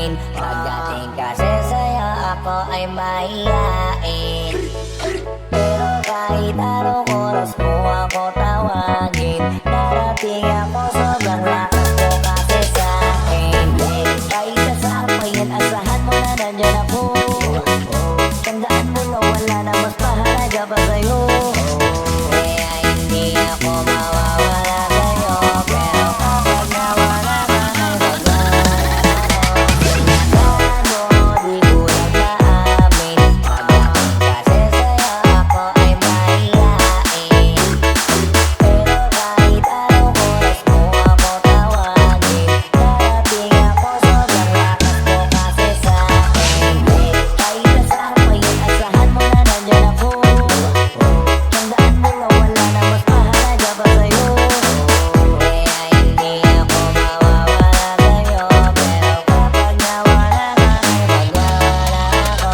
amin. Pagdating kasi sa'yo ako ay mahihain, pero kahit anong oras mo ako tawagin, darating ako, sobrang lakas mo kasi sa'kin. Kahit sasapayin, asahan mo na nandyan ako. Tandaan mo na wala na mas mahalaga pa sa'yo. Kaya hindi ako mawawala sa'yo, pero kapag nawala ka ay magwawala ako. Ano, di ko lang maamin. Pagdating kasi sa'yo ako ay mahihain, pero kahit anong oras mo ako tawagin, darating ako, sobrang lakas mo kasi sa'kin. Kahit nasapayin, asahan mo na nandyan ako. Tandaan mo na wala na mas mahalaga pa sa'yo. Kaya hindi ako mawawala sa'yo, pero kapag nawala ka ay magwawala ako.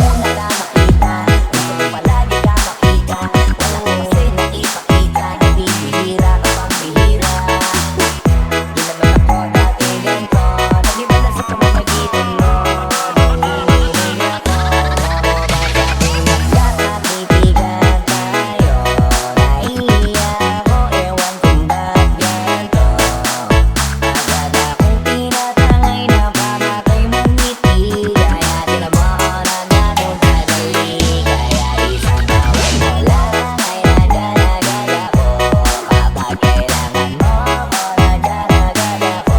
Una ka makita, gusto ko palagi ka makita. Wala ka kasi naipakita, nabibihira ka pang bihira. Di naman ako dati ganito, nag-iba na sa pamamagitan mo. Nanginginig ako, bakit magkakaibigan tayo? Nahihiya ako, ewan kung ba't ganito. Agad akong tinatangay na pamatay mong ngiti. Kaya tinamaan natin sadali, kaya isang tawag mo lang ay nandyan agad ako. Kapag kailangan mo ako, nandyan agad ako.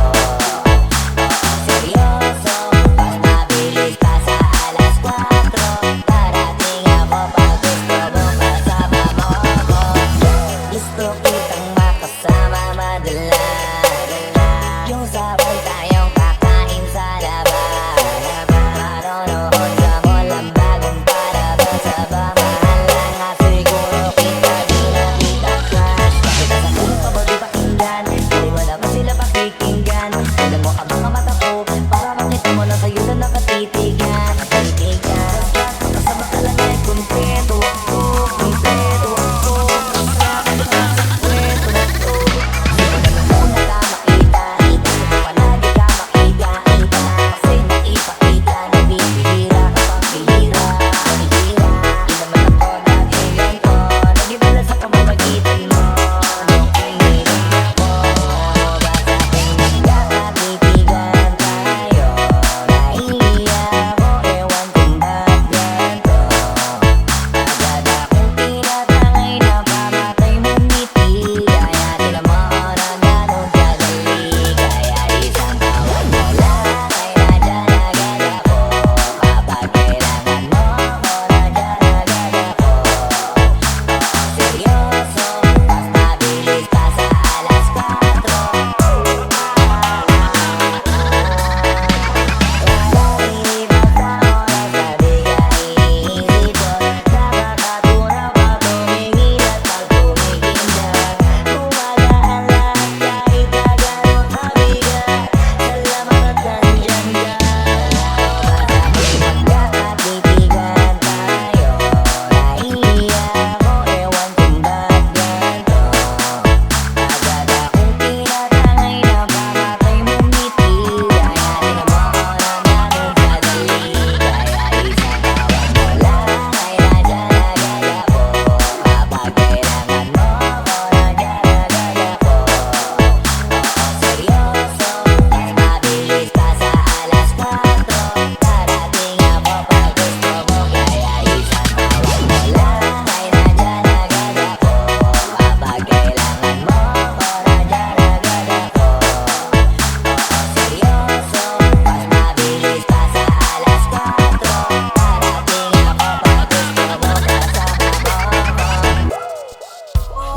Seryoso, mas mabilis pa sa alas 4. Darating ako pag gusto mo, kasama mo ako. Gusto kitang makasama madalas, yung sabay tayong kakain sa labas. Manonood sa mall ang bagong palabas. Aba, mahal na nga siguro kita, di na kita crush. Kita sa kung pa ba di pakinggan, hindi mo na ba sila pakikinggan? Alam mo ka mga mata ko, para makita mo na sa'yo na nakatitigan. Kasama ka lang ay kontento ako, kontento ako. Kasama ka sa kwento na to. Una ka makita, palagi ka makita. Kasi naipakita, nabibihira ka pang bihira. Di naman ako dati ganito, nag-iba na sa pamamagitan mo. Nanginginig ako, bakit magkakaibigan tayo? Nahihiya ako, ewan kung ba't ganito. Agad akong tinatangay na pamatay mong ngiti. Kaya tinamaan na ganun kadali, kaya isang tawag mo lang ay nandyan agad ako. Kapag kailangan mo ako, nandyan agad ako. Seryoso, mas mabilis pa sa alas 4. Iba sa oras na di ka iisipon, nakakatunaw ka tumingin at pagtumikindag. Gumagaan lahat kahit na gano'n kabigat. Salamat at nandyan ka. Magkakaibigan tayo. Nahihiya ako, ewan kung ba't ganito. Agad akong tinatangay na pamatay mong ngiti. Kaya tinamaan na natin sadali, kaya isang tawag mo lang ay nandyan agad ako. Kapag kailangan mo ako, nandyan agad ako. Seryoso, mas mabilis pa sa alas 4. Darating ako pag gusto mo, kaya isang tawag mo lang ay nandyan agad ako. Kapag kailangan mo ako, nandyan agad ako. Seryoso, mas mabilis pa sa alas 4. Darating ako pag gusto mo, kasama mo ako.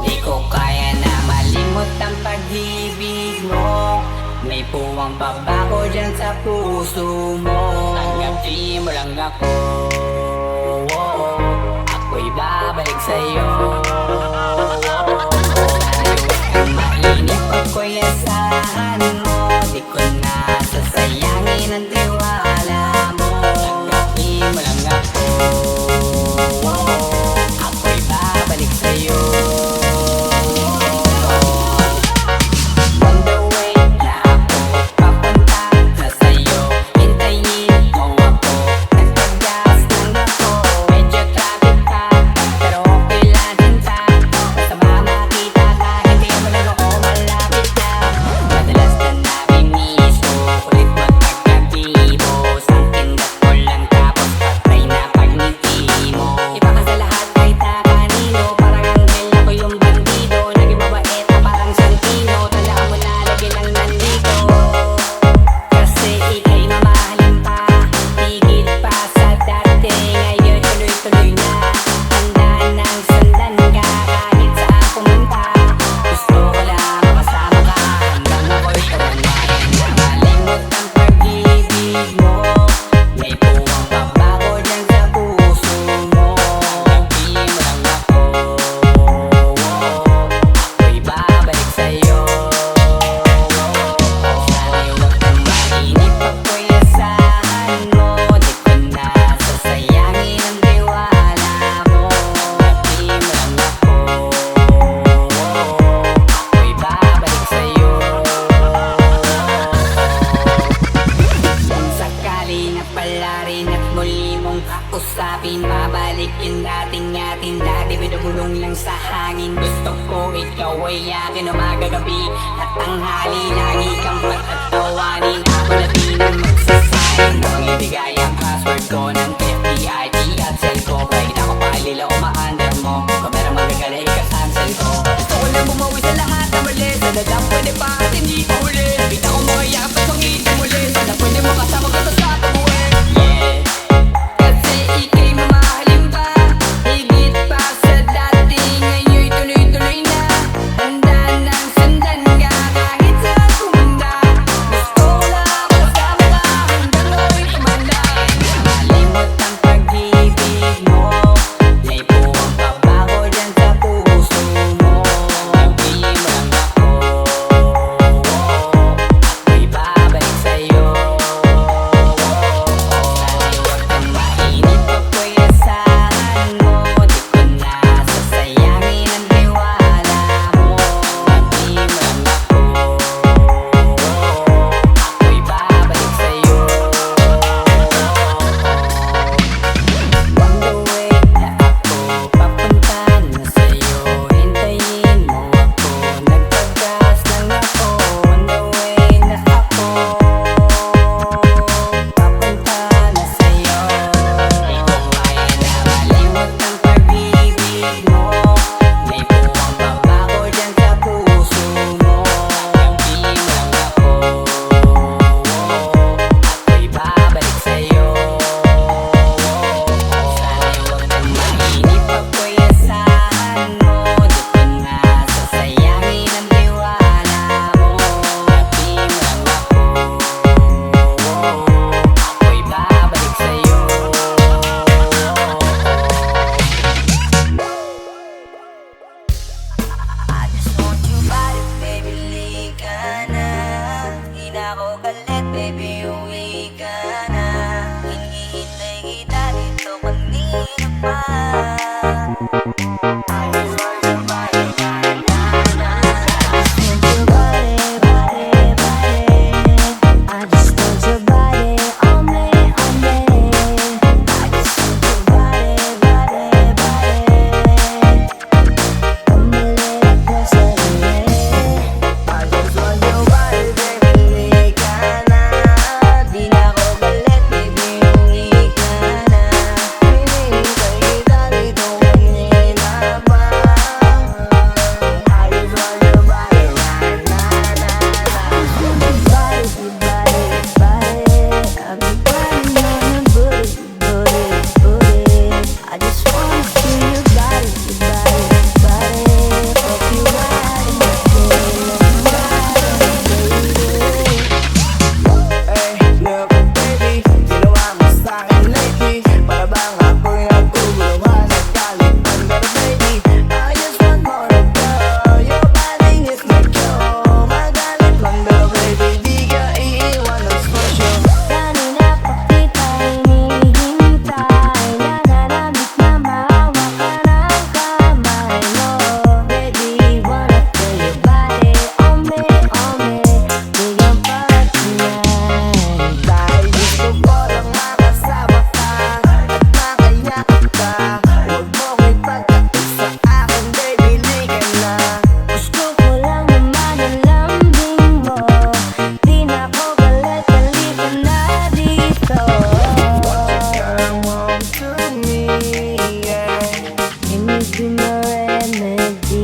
Di ko kaya na malimot ang pag-ibig mo. May puwang pabako dyan sa puso mo. Tanggapin mo lang ako, ako'y babalik sa'yo. Sana huwag kang mainip, ako'y asahan mo. Di ko na sasayangin ang tiwala mo. Tanggapin mo lang ako, ako'y babalik sa'yo. On the way na ako papunta na sa'yo. iyakin umaga gabi at tanghali. Lagi kang patatawanin, ako na di na magsasayin. Ang ibigay ang password ko ng FBIT at cell ko. Kahit ako palila umaandar mo, kamera magagaling ka-cancel ko. Gusto ko lang bumawi sa lahat na mali. Sana lang pwede pa at hindi ko uli. Nakita ko mga yakap at pangitin muli. Sana pwede mo kasama ko sa tabuhin. Yeah, kasi ika'y mamahalin pa, higit pa sa dati. Ngayon'y tuloy-tuloy na, handa nang sundan ka kahit saan pumunta. Gusto ko lang kasama ka hanggang ako'y tumanda. Nakalimot ang pag-ibig mo, may buwang pabago dyan sa puso mo. Sabihin mo lang ako, ako'y babalik sa'yo. Sana'y huwag kang mainip, ako'y asahan mo. Di ko na sasayangin ang tiwala mo. Sabihin mo lang ako, ako'y babalik sa'yo. On the way na ako, papunta na sa'yo. Hintayin mo ako, nagpagas lang ako. On the way na ako, papunta na sa'yo. Di ko kaya na malimot ang pag-ibig mo. May buwang pabago dyan sa puso mo. Sabihin mo lang ako, ako'y babalik sa'yo. Sana'y huwag kang mainip, ako'y asahan mo. Di ko na sasayangin ang tiwala mo. Sabihin mo lang ako, ako'y babalik sa'yo. I just want you body, baby, lika na. Di na ako galit, baby, uwi ka na. Hinihintay kita dito kanina pa. I just want your body, na, na. I just want your body, body, body. I just want your body, on me, on me. I just want your body, body, body. Come a little closer to me. I just want your body, baby, lika na. Di na ako galit, baby, uwi ka na. Hinihintay kita dito kanina pa. I just want your body, right, na, na, na. Body, body, body. I've been riding on your booty, booty, booty. I just wanna feel your body, body, body. Hope you ride my feeling, baby. Hey, look, baby, ginawa mo sa'kin lately. Para bang ako'y naguguluhan at galit. Pero baby, I just want more of you. Your body is my cure. Magalit lang daw, baby, di ka iiwan ng special. Kanina pa kita hinihintay. Nananabik na mahawak ka ng kamay mo. Baby, wanna feel your body on me, on me. Bigyan pa tonight. Dahil gusto ko lang makasama ka at makayakap ka. Huwag mong ipagkakit sa akin, baby, lika na. Gusto ko lang naman ang lambing mo. Di na ako galit, halika na dito. Come on to me, yeah. Can you be my remedy?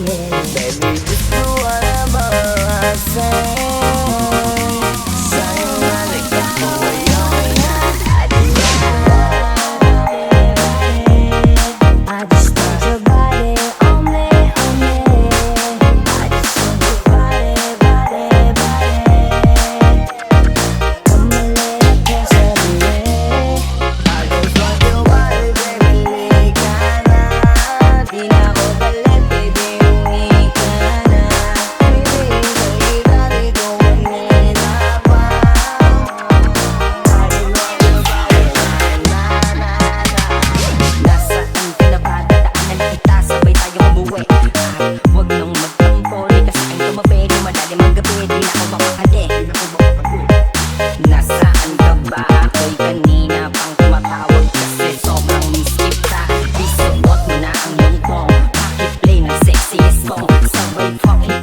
Yeah. Baby, just do whatever I say. Sa'yo nalagyan ko ngayon. I just want your body on me, on me. I just want your body, body, body. Come a little closer to me. I just want your body, baby, lika na. Di na ako galit, baby, uwi ka na. Hinihintay kita dito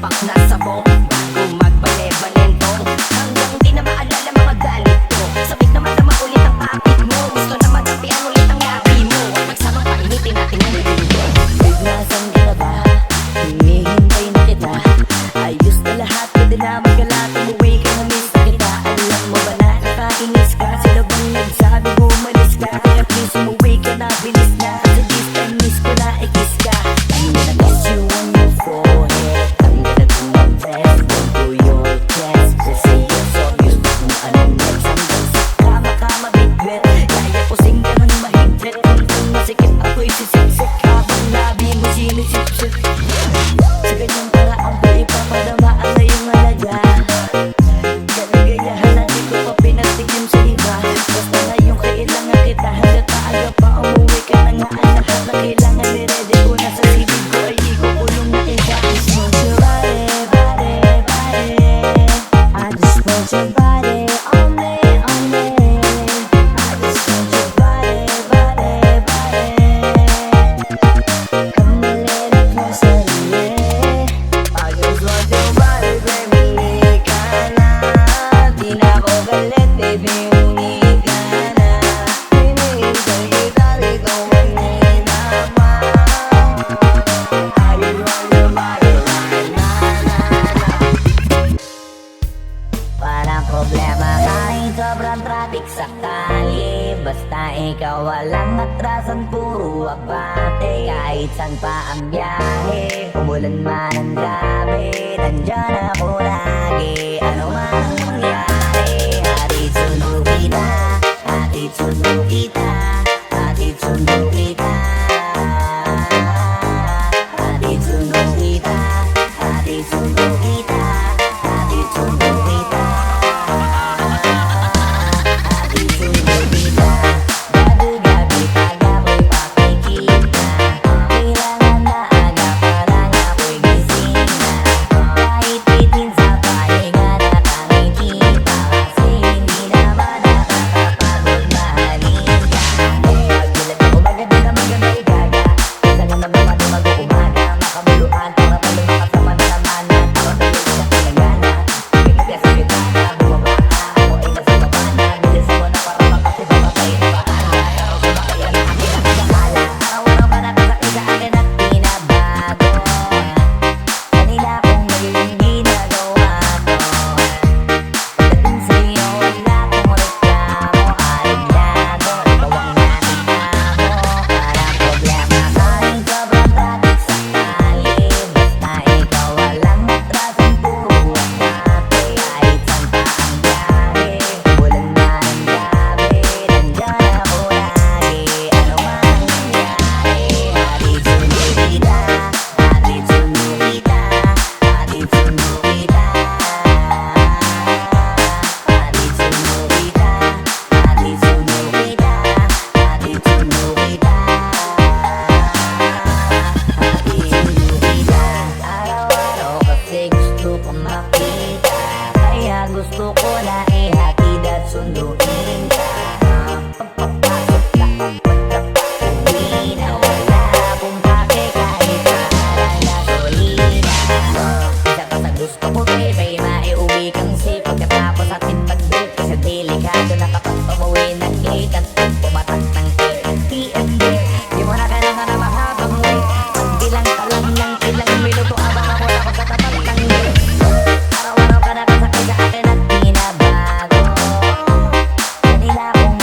sapak na sabong bago magbale-balentong hanggang di na maalala mga galit ko. Sabik na masama ulit ang topic mo, gusto na matapian ulit ang labi mo. At magsamang painitin natin ang mundo. Babe, nasan ka na ba? Hinihintay na kita. Ayos na lahat, pwede na magkalat. Umuwi ka na, miss na kita. Alam mo ba na nakainis ka? Sila bang nagsabi umalis ka? Kaya please umuwi ka na, bilis na. Sa this time, miss ko na, i-kiss ka. I'm gonna kiss you on your forehead. I'm gonna do my best, go through your chest. Just say you're so used to kung anong next. Hanggang sa kama ka mabigwet. Kaya pusing ka ng mahigpit. Kung masikip ako'y sisiksik. Habang labi mo sinisipsip. Sa ganyang paraan ko ipapadama ang iyong halaga. Kalagayahan na di ko pa pinatigim sa iba. Basta na yung kailangan kita. Hanggat maaga pa umuwi ka na nga. Ang lahat na kailangan ni-ready ko na sa sibig ko ay ikukulong na iba. Want your body, body, body. I just want your body on me, on me. I just want your body, body, body. Come a little closer to me. I just want your body, baby, ka na. Di na ako galit, baby, umi ka na. Hinihintay kita rito kanina pa. I just want your body right now. Walang problema kahit sobrang traffic sa kalye. Basta ikaw walang atrasan, puro abate. Kahit saan pa ang biyahe, umulan man ang gabi, nandyan ako lagi. Ano man ang mangyari, hatid sundo kita, hatid sundo kita, hatid sundo kita. Hatid sundo kita, hatid sundo kita, hatid sundo kita. Hatid sundo kita, gabi-gabi pag-ako'y pakikita. Kailangan na aga para nga ako'y gising na. Kahit itin sa pahinga nakangiti pa. Kasi hindi naman nakakapagod mahalin ka. Pagbilat ako maganda na maganda igaga. Isa nga naman pati mag-uumaga. Makabuluhan, para pala makasama na naman. Ako na yung isa pinagana. Pinagya sa bitana, bumaba ka. Ako ay nasa baba na. Bilisan mo na para makasipa pa kayo na paala. Araw sumakay ang akin ang bahala. Araw-araw ka nakasakay sa akin at pinabago. Kanila kung magiging ginagawa ko. Pagdating sa'yo wala kong reklamo. Ariglago, ikaw ang nakita mo. Parang problema kahit sobrang traffic sa kalye. Basta ikaw walang atrasan, puro abate. Kahit saan pa ang biyahe, umulan man ang gabi, nandyan ako lagi. Ano man ang nangyari, hatid sundo kita, hatid sundo kita, hatid sundo kita. Hatid sundo kita, hatid sundo kita, hatid sundo kita. Hatid sundo kita. Araw-araw kasi gusto kong makita. Kaya gusto ko na ihatid at sunduin ka. Pagpapasok ka, pagpapauwi na wala akong pake kahit parang gasolina. Isa pa sa gusto ko, baby, maiuwi kang safe. Pagkatapos atin mag-break, kasi delikado na kapag pumuwi ng gate at pumatak ng ATM. Di mo na kailangan na mahabang wait. Pagbilang ka lang ng ilang minuto abang ako na sa tapat ng gate. Araw-araw ka nakasakay sa akin at pinabago. Kanila kung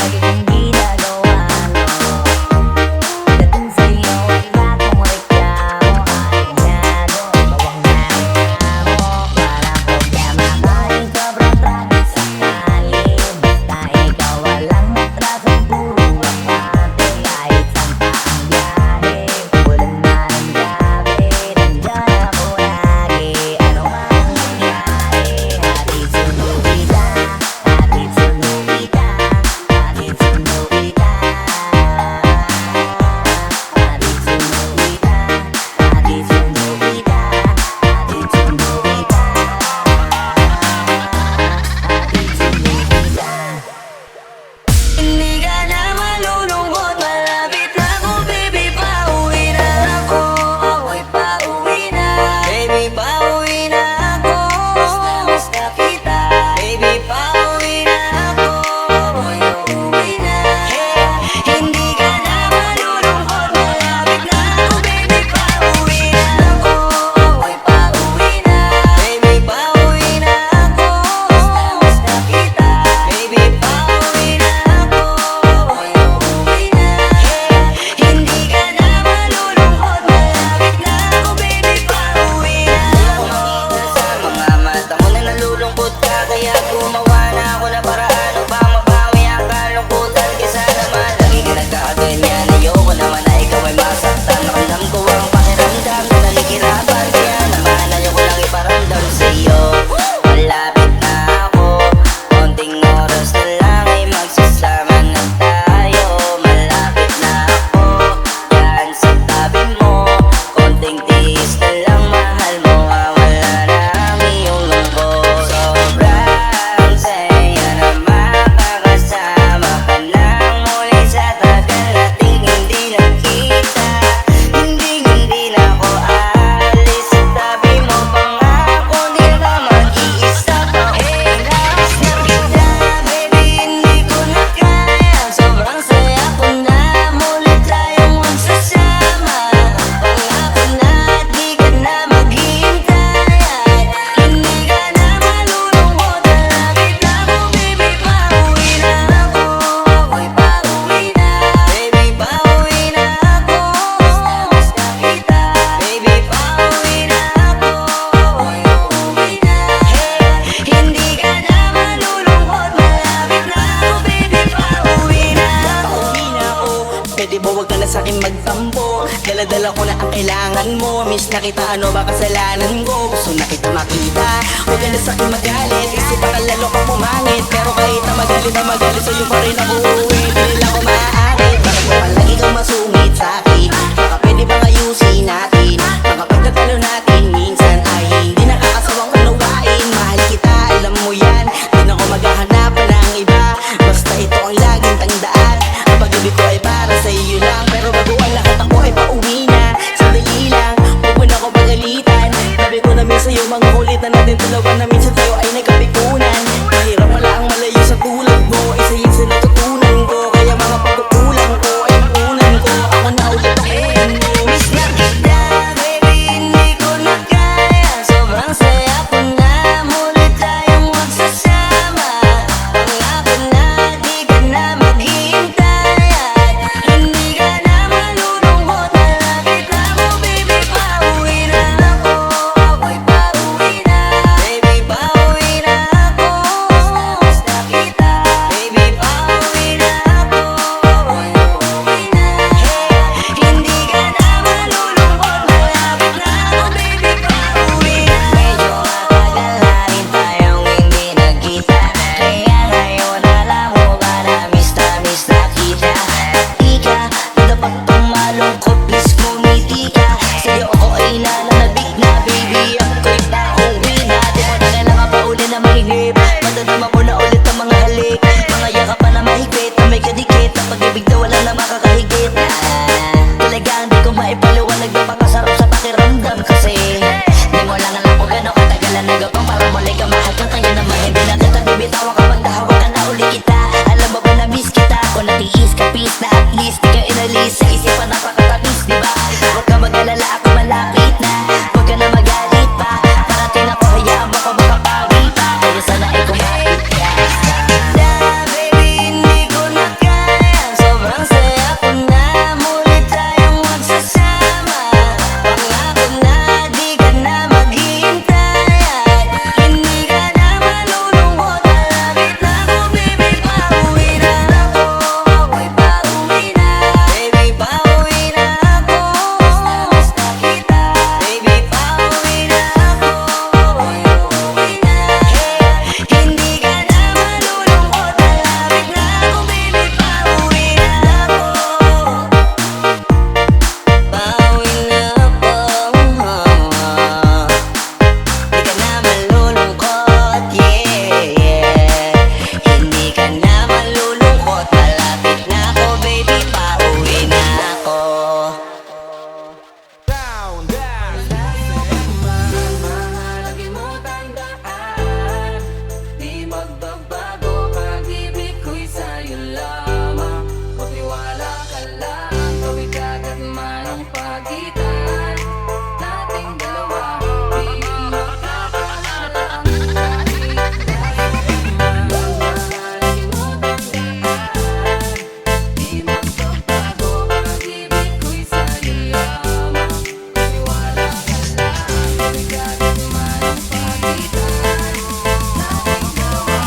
na kita, ano ba kasalanan ko? Gusto na kita makita, huwag ka na sa'kin magalit. Isip baka lalo ka pumangit, pero kahit na magalit sa'yo pa rin ako uuwi. Di nila ko maaari, bakit mo palagi kang masungit sa'kin? Baka pwede bang ayusin natin? Baka pagtatalo natin minsan ay hindi nakakasawang unawain. Mahal kita, alam mo yan, di na ako maghahanap ng iba. Basta ito ang laging tandaan, ang pag-ibig ko ay para sa iyo lang. Pero bago ang lahat ako ay pauwi na. Sandali lang, huwag mo na ako pagalitan. Sabi ko namin sa'yo, mga kulit na natin dalawa na minsan tayo ay nagkapikunan. Mahirap wala ang malayo sa tulad mo, isa yun sa natutunan ko. Kaya mga pagkukulang ko ay nakunan ko, ako na ulit akunan mo. Miss na kita, baby, hindi ko na kaya. Sobrang saya ko na, muli tayong magsasama. Pangako na, di ka na maghihintay. At hindi ka na malulungkot. Malapit na ako, baby, pauwi na ako. Ako'y pauwi na, baby, pauwi na ako. Miss na kita, baby, pauwi na ako. Ako'y pauwi na. Hindi ka na malulungkot. Malapit na ako, baby, pauwi na. Medyo matagal na rin tayong hindi nagkita. Kaya ngayon alam mo ba na miss na kita. Ika, dapat pang malungkot, please ngumiti ka. Sa'yo ako ay nananabik na, baby, ako'y pauwi na. Di mo na kailangan pa uli na mahigip. Madadama mo na ulit ang mga halik. Mga yakap pa na mahigpit, na may kadikit. Ang pag-ibig na wala na makakahigit. Talagang di ko maipaliwanag, napakasarap sa pakiramdam kasi di mo lang alam kung gano'ng katagal na nagapang para muli ka mahal ka. Tayo naman hindi na kita bibitawan kapag nahawak ka na uli kita. Alam mo ba na miss kita? Kung natiis ka, peace na at least di ka inalis sa isipan, napakatamis, di ba? Huwag ka mag-alala, ako malapit na. Huwag ka na magalit pa, parating ako, hayaan mo ko makapawi pa. Kaya sana ay kumapit ka. Baby, hindi ko na kaya. Sobrang saya ko na, muli tayong magsasama. Pangako na, di ka na maghihintay. At hindi ka na malulungkot. Malapit na ako, baby, pauwi na ako. Ako'y pauwi na, baby, pauwi na ako. Miss na kita, baby, pauwi na ako. Ako'y uuwi na. Hindi ka na malulungkot. Malapit na ako, baby, pauwi na ako. Pauwi na ako. Di ka na malulungkot, yeah. Hindi ka na malulungkot. Malapit na ako, baby, pauwi na ako. Down, down. Lagi mo tandaan, di magbabago, pag-ibig ko'y sa'yo lamang. Magtiwala ka lang, tawid agad man ang pagitan nating dalawa. Di makakahalang kahit lagi mo tandaan, di magbabago, pag-ibig ko'y sa'yo lamang. Magtiwala ka lang, tawid agad man ang pagitan nating dalawa.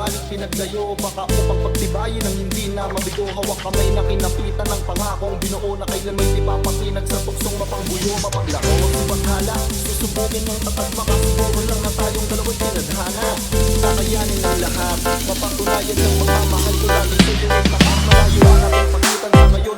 Di pinaglayo baka upang pagtibayin ang hindi na mabigo. Hawak kamay na kinapitan ng pangakong binuo na kailan may ipapatinag sa tuksong mapangbuyo, mapaglaro at paghala. Susubukin ng tatag, makasiguro lang na tayong dalawa'y tinadhana. Kakayanin ang lahat, mapatunayan ng pagmamahal ko lagi sa'yo. Nakakalayo ang ating pagitan sa ngayon.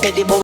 pwede mo